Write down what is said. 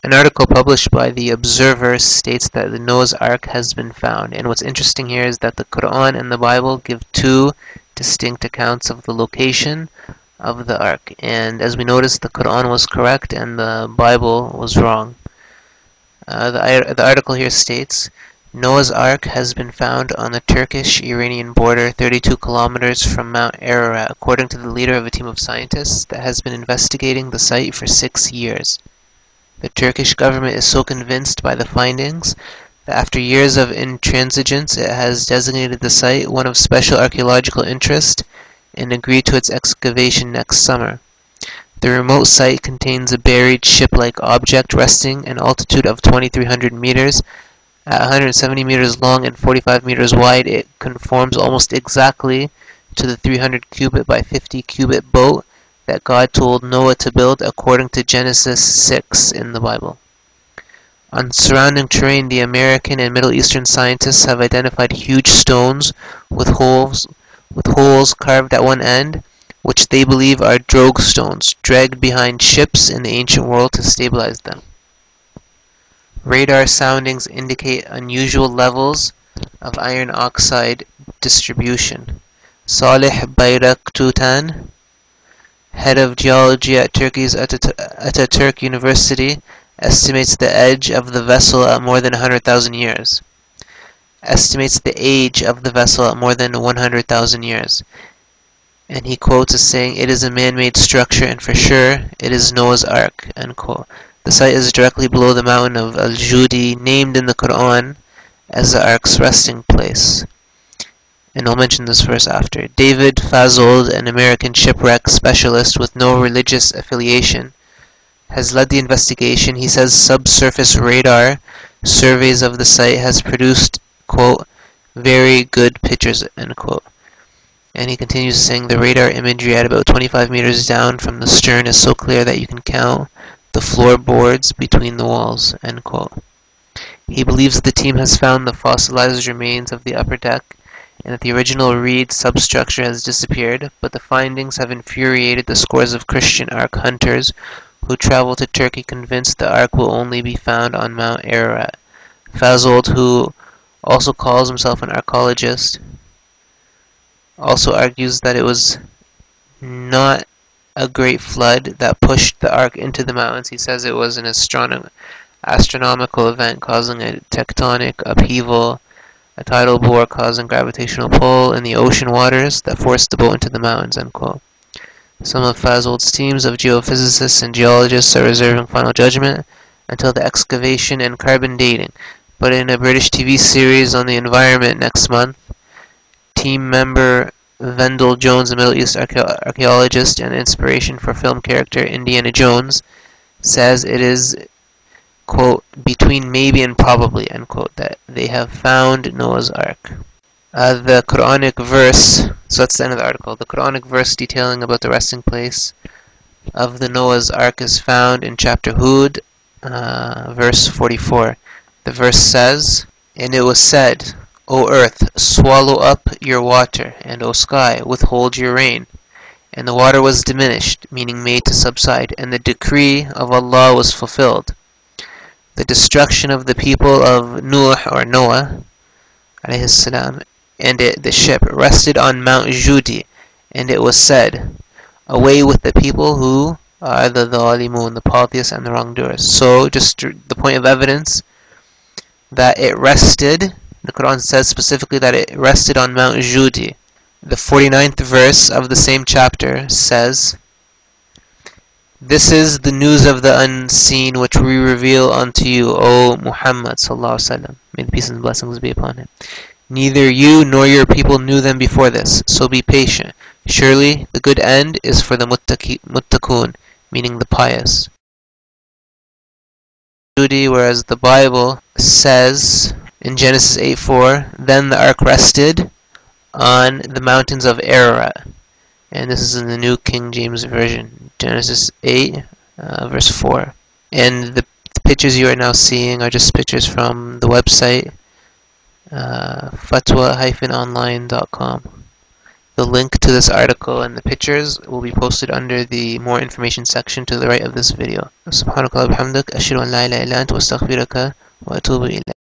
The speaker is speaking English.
An article published by The Observer states that the Noah's Ark has been found, and what's interesting here is that the Quran and the Bible give two distinct accounts of the location of the Ark, and as we noticed, the Quran was correct and the Bible was wrong. The article here states, Noah's Ark has been found on the Turkish-Iranian border 32 kilometers from Mount Ararat, according to the leader of a team of scientists that has been investigating the site for 6 years. The Turkish government is so convinced by the findings that after years of intransigence it has designated the site one of special archaeological interest and agreed to its excavation next summer. The remote site contains a buried ship-like object resting an altitude of 2,300 meters. At 170 meters long and 45 meters wide, it conforms almost exactly to the 300 cubit by 50 cubit boat that God told Noah to build according to Genesis 6 in the Bible. On surrounding terrain, the American and Middle Eastern scientists have identified huge stones with holes carved at one end, which they believe are drogue stones, dragged behind ships in the ancient world to stabilize them. Radar soundings indicate unusual levels of iron oxide distribution. Salih Bayraktutan, head of geology at Turkey's Ataturk University, estimates the age of the vessel at more than 100,000 years. Estimates the age of the vessel at more than 100,000 years. And he quotes as saying, "It is a man-made structure, and for sure, it is Noah's Ark," end quote. The site is directly below the mountain of Al-Judi, named in the Quran as the Ark's resting place. And I'll mention this verse after. David Fazold, an American shipwreck specialist with no religious affiliation, has led the investigation. He says subsurface radar surveys of the site has produced, quote, "very good pictures," end quote. And he continues saying the radar imagery at about 25 meters down from the stern is so clear that you can count the floorboards between the walls, end quote. He believes the team has found the fossilized remains of the upper deck and that the original reed substructure has disappeared, but the findings have infuriated the scores of Christian Ark hunters who travel to Turkey convinced the Ark will only be found on Mount Ararat. Fazold, who also calls himself an archaeologist, also argues that it was not a great flood that pushed the Ark into the mountains. He says it was an astronomical event causing a tectonic upheaval, a tidal bore causing gravitational pull in the ocean waters that forced the boat into the mountains, end quote. Some of Fazold's teams of geophysicists and geologists are reserving final judgment until the excavation and carbon dating, but in a British TV series on the environment next month, team member Vendell Jones, a Middle East archaeologist and inspiration for film character Indiana Jones, says it is, quote, "between maybe and probably," end quote, that they have found Noah's Ark. The Quranic verse, so that's the end of the article, the Quranic verse detailing about the resting place of the Noah's Ark is found in chapter Hud, verse 44. The verse says, "And it was said, O earth, swallow up your water, and O sky, withhold your rain. And the water was diminished," meaning made to subside, "and the decree of Allah was fulfilled. The destruction of the people of Nuh or Noah, alayhi salam, and the ship rested on Mount Judi, and it was said, away with the people who are the dhalimun, the polytheists and the wrongdoers." So, just the point of evidence that it rested, the Quran says specifically that it rested on Mount Judi. The 49th verse of the same chapter says, "This is the news of the unseen which we reveal unto you, O Muhammad sallallahu alaihi wasallam. May the peace and blessings be upon him. Neither you nor your people knew them before this, so be patient. Surely the good end is for the muttaqun, meaning the pious." Whereas the Bible says in Genesis 8:4, "Then the ark rested on the mountains of Ararat." And this is in the New King James Version, Genesis 8, verse 4. And the pictures you are now seeing are just pictures from the website, fatwa-online.com. The link to this article and the pictures will be posted under the more information section to the right of this video. سبحانك اللهم وبحمدك أشهد أن لا إله إلا أنت وأستغفرك وأتوب إليك.